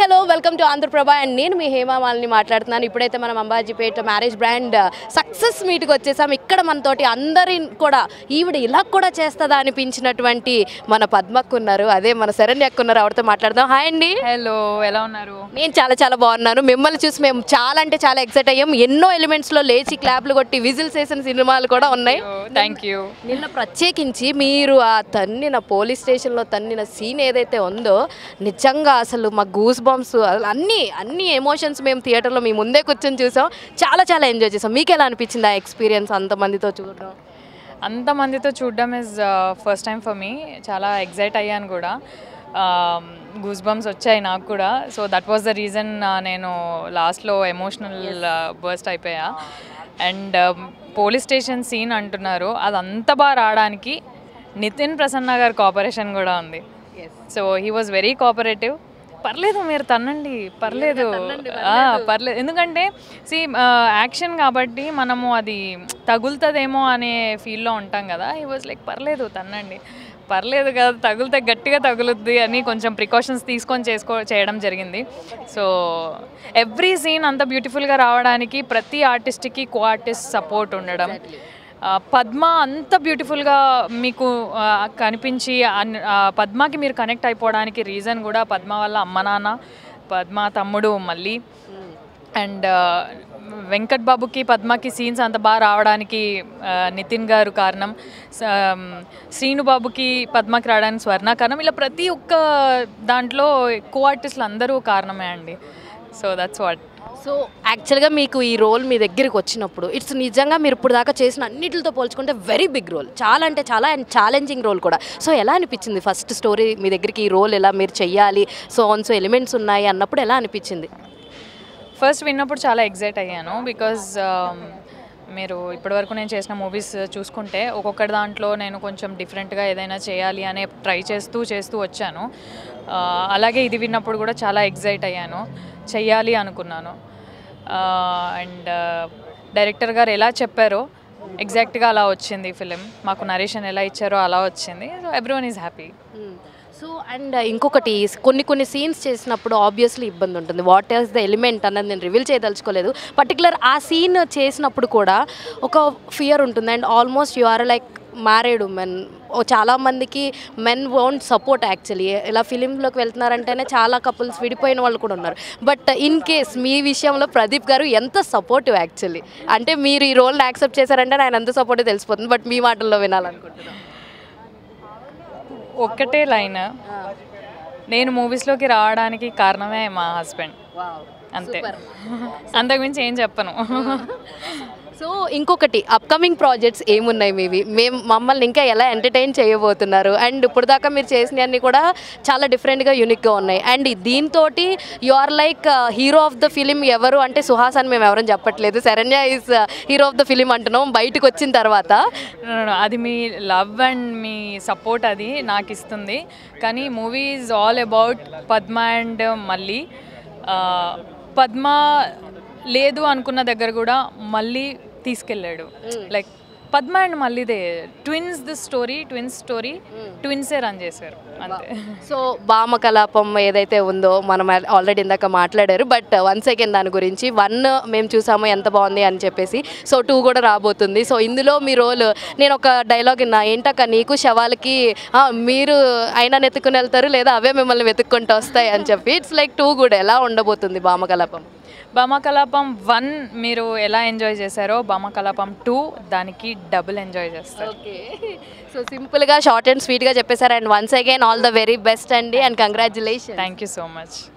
Hello welcome to Andhra Prabha and నేను మీ హేమామాలిని మాట్లాడుతున్నాను. ఇప్పుడైతే మనం అంబాజీపేట మ్యారేజ్ బ్రాండ్ సక్సెస్ మీట్కి వచ్చేసాం. ఇక్కడ మనతోటి అందరి కూడా ఈవిడ ఇలా కూడా చేస్తుందా అనిపించినటువంటి మన పద్మకు ఉన్నారు, అదే మన శరణ్యకు ఉన్నారు. ఆవిడతో మాట్లాడదాం. హాయ్ అండి. హలో, ఎలా ఉన్నారు? నేను చాలా బాగున్నాను. మిమ్మల్ని చూసి మేము చాలా అంటే చాలా ఎక్సైట్ అయ్యాం. ఎన్నో ఎలిమెంట్స్లో లేచి క్లాప్లు కొట్టి విజిల్స్ వేసిన సినిమాలు కూడా ఉన్నాయి. Thank you. నిన్న ప్రత్యేకించి మీరు ఆ తన్నిన పోలీస్ స్టేషన్లో తన్నిన సీన్ ఏదైతే ఉందో నిజంగా అసలు మా గూస్ బంప్స్ అన్ని ఎమోషన్స్ మేము థియేటర్లో మీ ముందే కూర్చొని చూసాం. చాలా ఎంజాయ్ చేసాం. మీకు ఎలా అనిపించింది ఆ ఎక్స్పీరియన్స్ అంతమందితో చూడడం? అంతమందితో చూడడం is first time for me. చాలా ఎగ్జైట్ అయ్యాను కూడా. గూస్ బంప్స్ వచ్చాయి నాకు కూడా. So that was the reason నేను లాస్ట్లో ఎమోషనల్ బర్స్ట్ అయిపోయా. అండ్ పోలీస్ స్టేషన్ సీన్ అంటున్నారు, అదంతా బాగా రావడానికి నితిన్ ప్రసన్న గారి కోఆపరేషన్ కూడా ఉంది. So he was very cooperative. పర్లేదు, మీరు తన్నండి, పర్లేదు. ఎందుకంటే యాక్షన్ కాబట్టి మనము అది తగులుతుందేమో అనే ఫీల్లో ఉంటాం కదా. హీ వాజ్ లైక్ పర్లేదు తన్నండి, పర్లేదు కదా, తగులితే గట్టిగా తగులుద్ది అని కొంచెం ప్రికాషన్స్ తీసుకొని చేయడం జరిగింది. సో ఎవ్రీ సీన్ అంత బ్యూటిఫుల్గా రావడానికి ప్రతి ఆర్టిస్ట్కి కో ఆర్టిస్ట్ సపోర్ట్ ఉండడం, పద్మ అంత బ్యూటిఫుల్గా మీకు కనిపించి పద్మకి మీరు కనెక్ట్ అయిపోవడానికి రీజన్ కూడా పద్మ వాళ్ళ అమ్మ నాన్న, పద్మ తమ్ముడు మళ్ళీ, అండ్ వెంకట్ బాబుకి పద్మకి సీన్స్ అంత బాగా రావడానికి నితిన్ గారు కారణం, శ్రీనుబాబుకి పద్మకి రావడానికి స్వర్ణ కారణం. ఇలా ప్రతి ఒక్క దాంట్లో కో ఆర్టిస్టులు అందరూ కారణమే అండి. So that's what. సో యాక్చువల్గా మీకు ఈ రోల్ మీ దగ్గరికి వచ్చినప్పుడు ఇట్స్ నిజంగా మీరు ఇప్పుడు దాకా చేసిన అన్నిటితో పోల్చుకుంటే వెరీ బిగ్ రోల్, చాలా అంటే చాలా అండ్ ఛాలెంజింగ్ రోల్ కూడా. సో ఎలా అనిపించింది ఫస్ట్ స్టోరీ మీ దగ్గరికి ఈ రోల్ ఎలా మీరు చెయ్యాలి, సో ఎలిమెంట్స్ ఉన్నాయి అన్నప్పుడు ఎలా అనిపించింది? ఫస్ట్ విన్నప్పుడు చాలా ఎగ్జైట్ అయ్యాను. బికాజ్ మీరు ఇప్పటివరకు నేను చేసిన మూవీస్ చూసుకుంటే ఒక్కొక్కటి దాంట్లో నేను కొంచెం డిఫరెంట్గా ఏదైనా చేయాలి అనే ట్రై చేస్తూ వచ్చాను. అలాగే ఇది విన్నప్పుడు కూడా చాలా ఎగ్జైట్ అయ్యాను, చెయ్యాలి అనుకున్నాను. అండ్ డైరెక్టర్ గారు ఎలా చెప్పారో ఎగ్జాక్ట్గా అలా వచ్చింది ఫిలిం. మాకు నరేషన్ ఎలా ఇచ్చారో అలా వచ్చింది. So everyone is happy. So and ఇంకొకటి, కొన్ని సీన్స్ చేసినప్పుడు ఆబ్వియస్లీ ఇబ్బంది ఉంటుంది. వాట్ ఈస్ ద ఎలిమెంట్ అన్నది నేను రివీల్ చేయదలుచుకోలేదు. పర్టికులర్ ఆ సీన్ చేసినప్పుడు కూడా ఒక ఫియర్ ఉంటుంది. And almost you are like married women. చాలామందికి మెన్ వోంట్ సపోర్ట్ యాక్చువల్లీ. ఇలా ఫిలింలోకి వెళ్తున్నారంటేనే చాలా కపుల్స్ విడిపోయిన వాళ్ళు కూడా ఉన్నారు. బట్ ఇన్ కేస్ మీ విషయంలో ప్రదీప్ గారు ఎంత సపోర్టివ్ యాక్చువల్లీ. అంటే మీరు ఈ రోల్ని యాక్సెప్ట్ చేశారంటే ఆయన ఎంత సపోర్టివ్ తెలిసిపోతుంది. బట్ మీ మాటల్లో వినాలనుకుంటున్నాను. ఒక్కటే లైన్, నేను మూవీస్లోకి రావడానికి కారణమే మా హస్బెండ్, అంతే. అంతకుమించి ఏం చెప్పను. సో ఇంకొకటి, అప్కమింగ్ ప్రాజెక్ట్స్ ఏమున్నాయి మీవి? మమ్మల్ని ఇంకా ఎలా ఎంటర్టైన్ చేయబోతున్నారు? అండ్ ఇప్పుడు దాకా మీరు చేసినవన్నీ కూడా చాలా డిఫరెంట్గా యూనిక్గా ఉన్నాయి. అండ్ దీంతో you are like hero of the film ఎవరు అంటే సుహాస్ అని మేము ఎవరైనా చెప్పట్లేదు. Saranya is hero of the film అంటున్నాం బయటకు వచ్చిన తర్వాత. అది మీ లవ్ అండ్ మీ సపోర్ట్ అది నాకు ఇస్తుంది. కానీ movie is all about Padma and Malli. Padma లేదు అనుకున్న దగ్గర కూడా మళ్ళీ తీసుకెళ్ళాడు. లైక్ పద్మ అండ్ మళ్ళీదే twins. The story twins story, ట్విన్సే రన్ చేశారు అంతే. సో భామ కలాపం ఏదైతే ఉందో మనం ఆల్రెడీ ఇందాక మాట్లాడారు. బట్ వన్స్ అగైన్ దాని గురించి 1 మేము చూసాము ఎంత బాగుంది అని చెప్పేసి. సో 2 కూడా రాబోతుంది. సో ఇందులో మీ రోల్, నేను ఒక డైలాగ్ విన్నా, ఏంటక్క నీకు శవాలకి మీరు అయినా వెతుక్కుని వెళ్తారు లేదా అవే మిమ్మల్ని వెతుక్కుంటూ వస్తాయి అని చెప్పి. ఇట్స్ లైక్ 2 కూడా ఎలా ఉండబోతుంది భామ కలాపం? భామ కలాపం 1 మీరు ఎలా ఎంజాయ్ చేశారో భామ కలాపం 2 దానికి డబుల్ ఎంజాయ్ చేస్తారు. ఓకే, సో సింపుల్గా షార్ట్ అండ్ స్వీట్గా చెప్పేశారు. And once again all the very best అండి. And congratulation. Thank you so much.